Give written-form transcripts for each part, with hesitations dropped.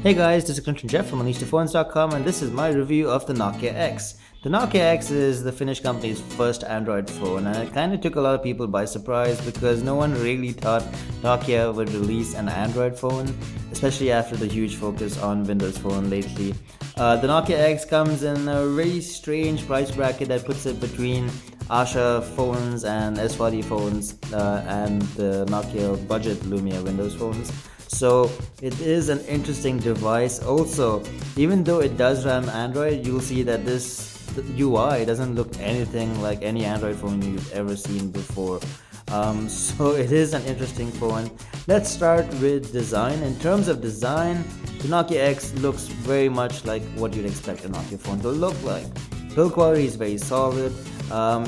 Hey guys, this is Jeff from UnleashedPhones.com, and this is my review of the Nokia X. The Nokia X is the Finnish company's first Android phone, and it kind of took a lot of people by surprise because no one really thought Nokia would release an Android phone, especially after the huge focus on Windows Phone lately. The Nokia X comes in a very strange price bracket that puts it between Asha phones and S40 phones and the Nokia budget Lumia Windows phones. So it is an interesting device. Also, even though it does run Android, you'll see that this UI doesn't look anything like any Android phone you've ever seen before. So it is an interesting phone. Let's start with design. In terms of design, the Nokia X looks very much like what you'd expect a Nokia phone to look like. Build quality is very solid.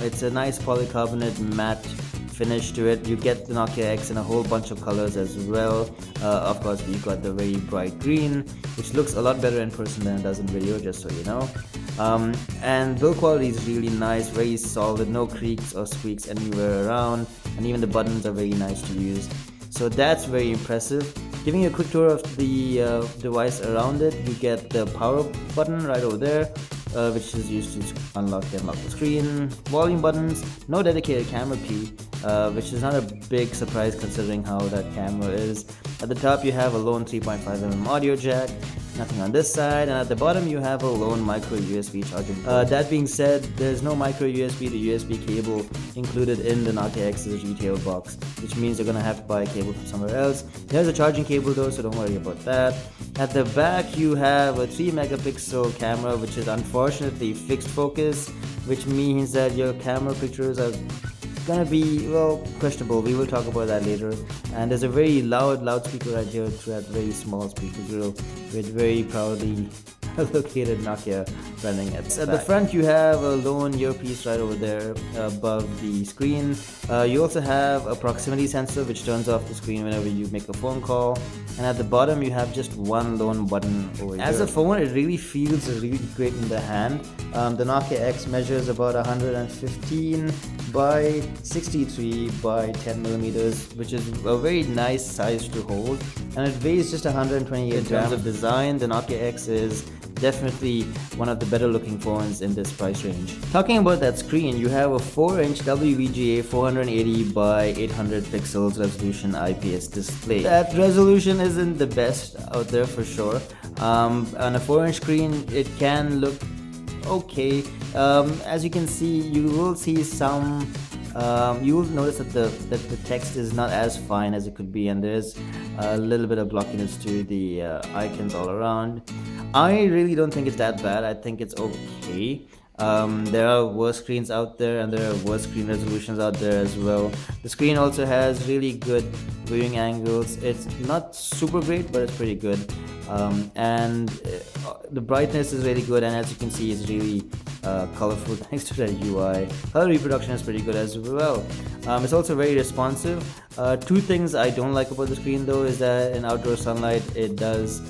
It's a nice polycarbonate matte finish to it. You get the Nokia X in a whole bunch of colors as well. Of course, you've got the very bright green, which looks a lot better in person than it does in video, just so you know. And build quality is really nice, very solid, no creaks or squeaks anywhere around, and even the buttons are very nice to use. So that's very impressive. Giving you a quick tour of the device around it, you get the power button right over there, which is used to unlock and lock the screen. Volume buttons, no dedicated camera key, which is not a big surprise considering how that camera is. At the top you have a lone 3.5mm audio jack, nothing on this side, and at the bottom you have a lone micro USB charging port. That being said, there's no micro USB to USB cable included in the Nokia X's retail box, which means you're gonna have to buy a cable from somewhere else. There's a charging cable though, so don't worry about that. At the back you have a 3 megapixel camera, which is unfortunately fixed focus, which means that your camera pictures are gonna be, well, questionable. We will talk about that later. And there's a very loud loudspeaker right here through that very small speaker grill with very proudly located Nokia branding at the front. You have a lone earpiece right over there above the screen. You also have a proximity sensor which turns off the screen whenever you make a phone call, and at the bottom you have just one lone button over here. As a phone, it really feels really great in the hand. The Nokia X measures about 115 by 63 by 10 millimeters, which is a very nice size to hold, and it weighs just 128 grams. In terms of design, the Nokia X is definitely one of the better looking phones in this price range. Talking about that screen, you have a 4-inch WVGA 480 by 800 pixels resolution IPS display. That resolution isn't the best out there for sure. On a 4-inch screen, it can look okay. As you can see, you will see some you will notice that the text is not as fine as it could be, and there's a little bit of blockiness to the icons all around. I really don't think it's that bad. I think it's okay. There are worse screens out there, and there are worse screen resolutions out there as well. The screen also has really good viewing angles. It's not super great, but it's pretty good. And the brightness is really good, and as you can see, it's really colorful thanks to that UI. Color reproduction is pretty good as well. It's also very responsive. Two things I don't like about the screen though is that in outdoor sunlight it does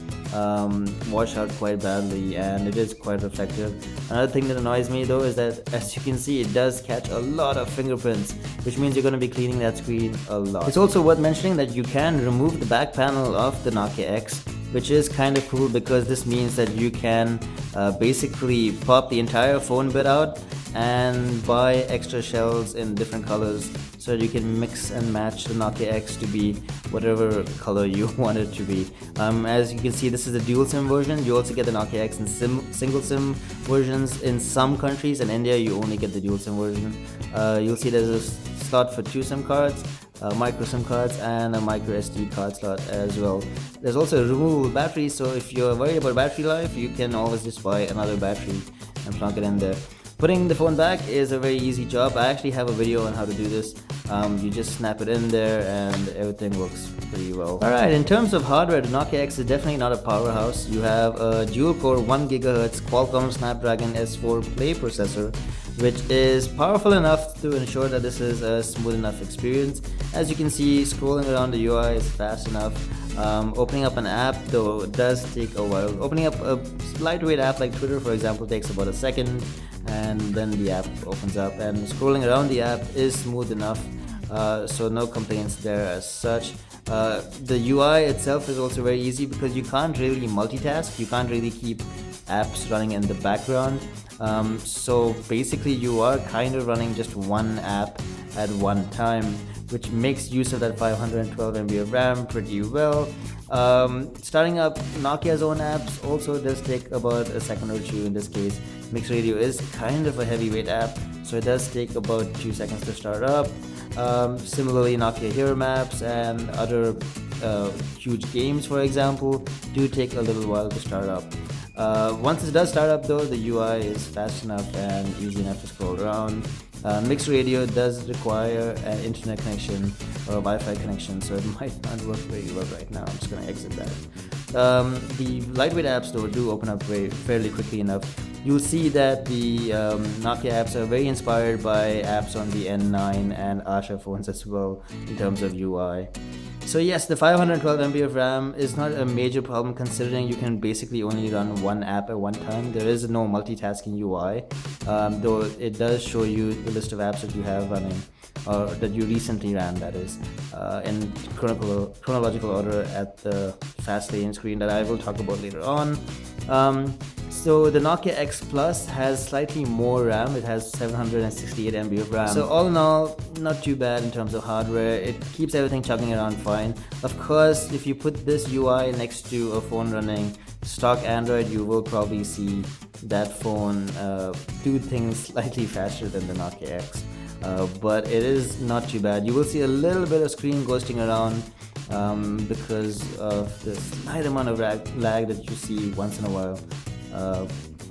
wash out quite badly, and it is quite reflective. Another thing that annoys me though is that, as you can see, it does catch a lot of fingerprints, which means you're going to be cleaning that screen a lot. It's also worth mentioning that you can remove the back panel of the Nokia X, which is kind of cool because this means that you can basically pop the entire phone bit out and buy extra shells in different colors so that you can mix and match the Nokia X to be whatever color you want it to be. As you can see, this is the dual SIM version. You also get the Nokia X in single SIM versions. In some countries, in India, you only get the dual SIM version. You'll see there's a slot for 2 SIM cards, micro SIM cards, and a micro SD card slot as well. There's also a removable battery, so if you're worried about battery life, you can always just buy another battery and plug it in there. Putting the phone back is a very easy job. I actually have a video on how to do this. You just snap it in there and everything works pretty well. Alright, in terms of hardware, the Nokia X is definitely not a powerhouse. You have a dual-core 1GHz Qualcomm Snapdragon S4 Play processor, which is powerful enough to ensure that this is a smooth enough experience. As you can see, scrolling around the UI is fast enough. Opening up an app though does take a while. Opening up a lightweight app like Twitter, for example, takes about a second, and then the app opens up, and scrolling around the app is smooth enough. so no complaints there as such. The UI itself is also very easy because you can't really multitask, you can't really keep apps running in the background. So basically you are kind of running just one app at one time, which makes use of that 512 MB of RAM pretty well. Starting up Nokia's own apps also does take about a second or two. In this case, Mix Radio is kind of a heavyweight app, so it does take about 2 seconds to start up. Similarly, Nokia Hero Maps and other huge games, for example, do take a little while to start up. Once it does start up though, the UI is fast enough and easy enough to scroll around. Mixed radio does require an internet connection or a Wi-Fi connection, so it might not work very well right now. I'm just going to exit that. The lightweight apps though do open up fairly quickly enough. You'll see that the Nokia apps are very inspired by apps on the N9 and Asha phones as well in terms of UI. So yes, the 512 MB of RAM is not a major problem considering you can basically only run one app at one time. There is no multitasking UI, though it does show you the list of apps that you have running, or that you recently ran, that is, in chronological order at the fast lane screen that I will talk about later on. So the Nokia X Plus has slightly more RAM. It has 768 MB of RAM. So all in all, not too bad in terms of hardware. It keeps everything chugging around fine. Of course, if you put this UI next to a phone running stock Android, you will probably see that phone do things slightly faster than the Nokia X. But it is not too bad. You will see a little bit of screen ghosting around because of the slight amount of lag that you see once in a while.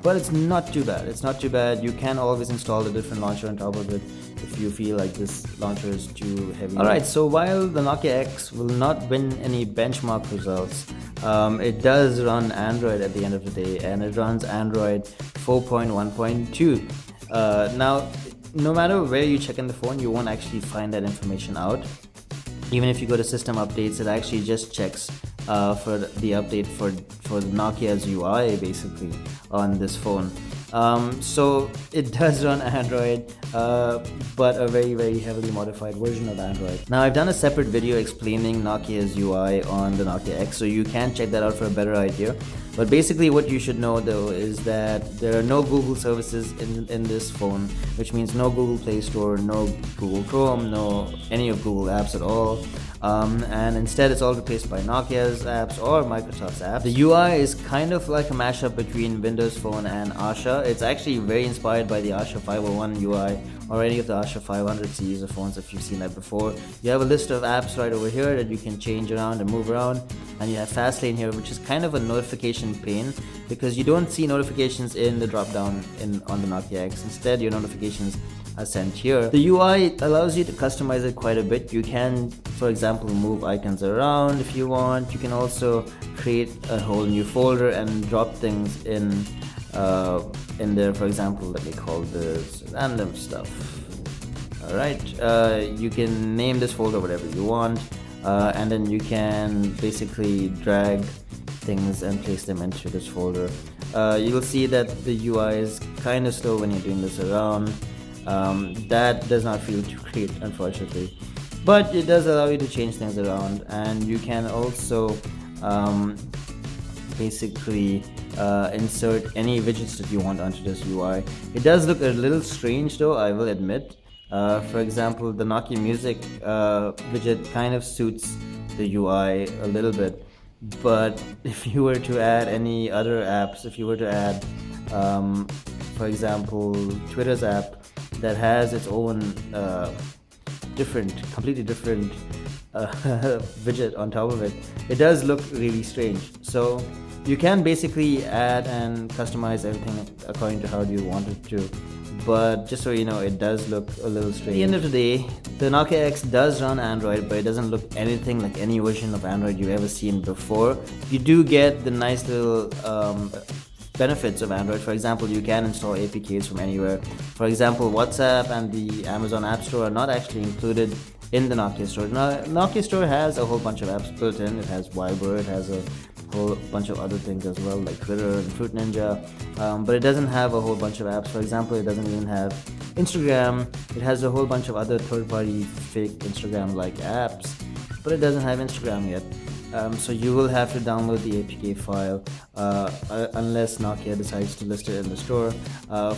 But it's not too bad. It's not too bad. You can always install a different launcher on top of it if you feel like this launcher is too heavy. Alright, so while the Nokia X will not win any benchmark results, it does run Android at the end of the day, and it runs Android 4.1.2. Now, no matter where you check in the phone, you won't actually find that information out. Even if you go to system updates, it actually just checks for the update for Nokia's UI basically on this phone. So it does run Android, but a very heavily modified version of Android. Now I've done a separate video explaining Nokia's UI on the Nokia X, so you can check that out for a better idea. But basically what you should know though is that there are no Google services in this phone, which means no Google Play Store, no Google Chrome, no any of Google apps at all. And instead it's all replaced by Nokia's apps or Microsoft's apps. The UI is kind of like a mashup between Windows Phone and Asha. It's actually very inspired by the Asha 501 UI or any of the Asha 500 series of phones if you've seen that before. You have a list of apps right over here that you can change around and move around, and you have Fastlane here, which is kind of a notification pane because you don't see notifications in the drop down on the Nokia X. Instead, your notifications are sent here. The UI allows you to customize it quite a bit. You can, for example, move icons around if you want. You can also create a whole new folder and drop things in there. For example, let me call this random stuff. Alright, you can name this folder whatever you want, and then you can basically drag things and place them into this folder. You'll see that the UI is kind of slow when you're doing this around. That does not feel too great, unfortunately, but it does allow you to change things around, and you can also basically insert any widgets that you want onto this UI. It does look a little strange though, I will admit. For example, the Nokia Music widget kind of suits the UI a little bit, but if you were to add any other apps, if you were to add for example Twitter's app that has its own completely different widget on top of it, it does look really strange. So you can basically add and customize everything according to how you want it to, but just so you know, it does look a little strange. At the end of the day, the Nokia X does run Android, but it doesn't look anything like any version of Android you've ever seen before. You do get the nice little benefits of Android. For example, you can install APKs from anywhere. For example, WhatsApp and the Amazon App Store are not actually included in the Nokia Store. Now, Nokia Store has a whole bunch of apps built in. It has Viber, it has a whole bunch of other things as well, like Twitter and Fruit Ninja, but it doesn't have a whole bunch of apps. For example, it doesn't even have Instagram, it has a whole bunch of other third-party fake Instagram-like apps, but it doesn't have Instagram yet. So you will have to download the APK file unless Nokia decides to list it in the store.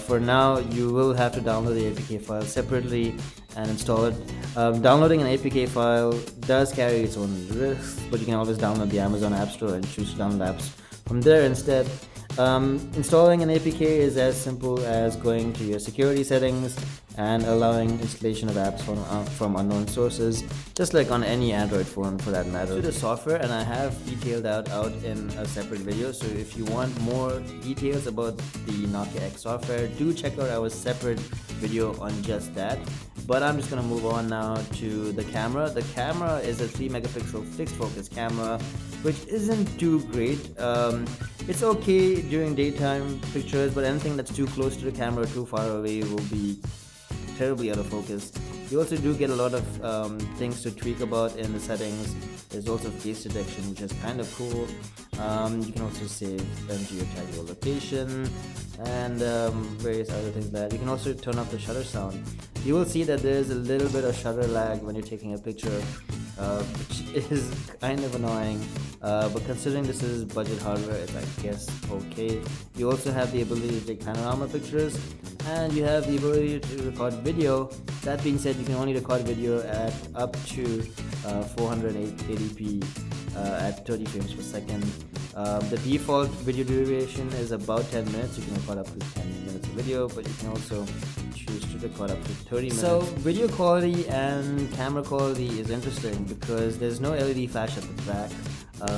For now, you will have to download the APK file separately and install it. Downloading an APK file does carry its own risks, but you can always download the Amazon App Store and choose to download apps from there instead. Installing an APK is as simple as going to your security settings and allowing installation of apps from unknown sources, just like on any Android phone for that matter. To the software, and I have detailed out in a separate video, so if you want more details about the Nokia X software, do check out our separate video on just that. But I'm just gonna move on now to the camera. The camera is a 3 megapixel fixed focus camera, which isn't too great. It's okay during daytime pictures, but anything that's too close to the camera or too far away will be terribly out of focus. You also do get a lot of things to tweak about in the settings. There's also face detection, which is kind of cool. You can also save enter your tag location and various other things like that. You can also turn off the shutter sound. You will see that there's a little bit of shutter lag when you're taking a picture, which is kind of annoying, but considering this is budget hardware, it's I guess okay. You also have the ability to take panorama pictures, and you have the ability to record video. That being said, you can only record video at up to 480p at 30 frames per second. The default video duration is about 10 minutes. You can record up to 10 minutes of video, but you can also choose to record up to 30 minutes. So video quality and camera quality is interesting because there's no LED flash at the back.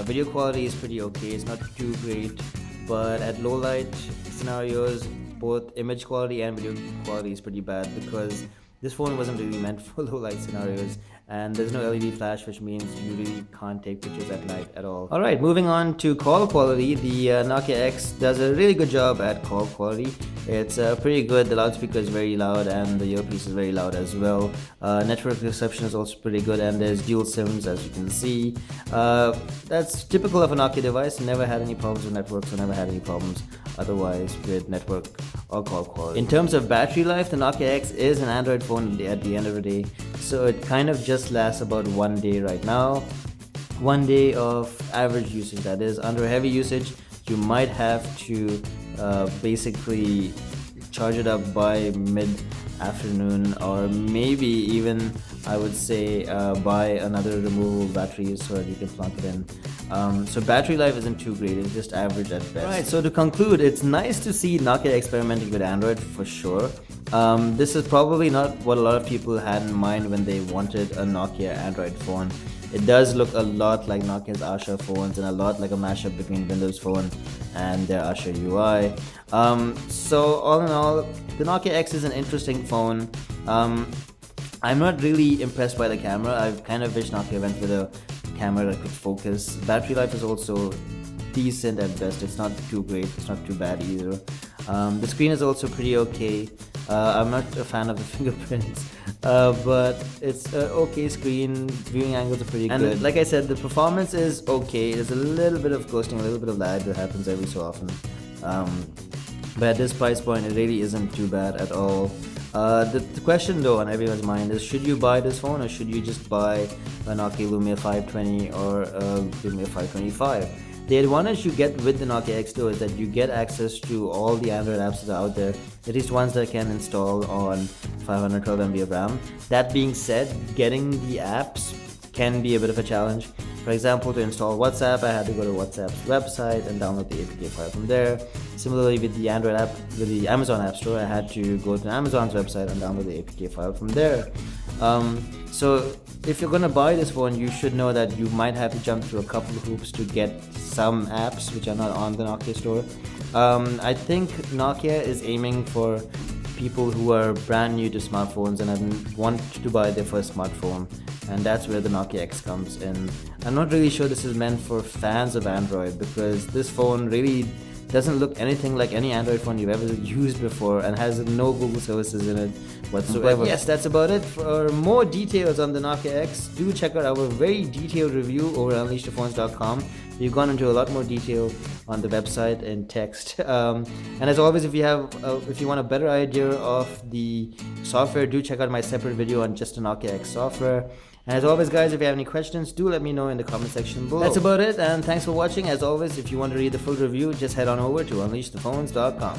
Video quality is pretty okay, it's not too great, but at low light scenarios, both image quality and video quality is pretty bad because this phone wasn't really meant for low light scenarios, and there's no LED flash, which means you really can't take pictures at night at all. Alright, moving on to call quality. The Nokia X does a really good job at call quality. It's pretty good. The loudspeaker is very loud and the earpiece is very loud as well. Network reception is also pretty good, and there's dual SIMs, as you can see. That's typical of a Nokia device. Never had any problems with networks, or never had any problems otherwise with network or call quality. In terms of battery life, the Nokia X is an Android phone at the end of the day, so it kind of just lasts about 1 day right now. 1 day of average usage, that is. Under heavy usage, you might have to basically charge it up by mid-afternoon, or maybe even I would say buy another removable battery so that you can plug it in. So battery life isn't too great, it's just average at best. Right, so to conclude, it's nice to see Nokia experimenting with Android for sure. This is probably not what a lot of people had in mind when they wanted a Nokia Android phone. It does look a lot like Nokia's Asha phones and a lot like a mashup between Windows Phone and their Asha UI. So all in all, the Nokia X is an interesting phone. I'm not really impressed by the camera. I kind of wish Nokia went with a camera that could focus. Battery life is also decent at best. It's not too great, it's not too bad either. The screen is also pretty okay. I'm not a fan of the fingerprints, but it's an okay screen. Viewing angles are pretty good. And like I said, the performance is okay. There's a little bit of ghosting, a little bit of lag that happens every so often. But at this price point, it really isn't too bad at all. The question though on everyone's mind is, should you buy this phone or should you just buy a Nokia Lumia 520 or a Lumia 525? The advantage you get with the Nokia X though is that you get access to all the Android apps that are out there, at least ones that can install on 512 MB of RAM. That being said, getting the apps can be a bit of a challenge. For example, to install WhatsApp, I had to go to WhatsApp's website and download the APK file from there. Similarly, with the Android app, with the Amazon App Store, I had to go to Amazon's website and download the APK file from there. So if you're gonna buy this phone, you should know that you might have to jump through a couple of hoops to get some apps which are not on the Nokia store. I think Nokia is aiming for people who are brand new to smartphones and want to buy their first smartphone, and that's where the Nokia X comes in. I'm not really sure this is meant for fans of Android because this phone really doesn't look anything like any Android phone you've ever used before, and has no Google services in it whatsoever. But yes, that's about it. For more details on the Nokia X, do check out our very detailed review over at unleashthephones.com. We've gone into a lot more detail on the website and text. And as always, if you want a better idea of the software, do check out my separate video on just the Nokia X software. And as always, guys, if you have any questions, do let me know in the comment section below. That's about it, and thanks for watching. As always, if you want to read the full review, just head on over to unleashthephones.com.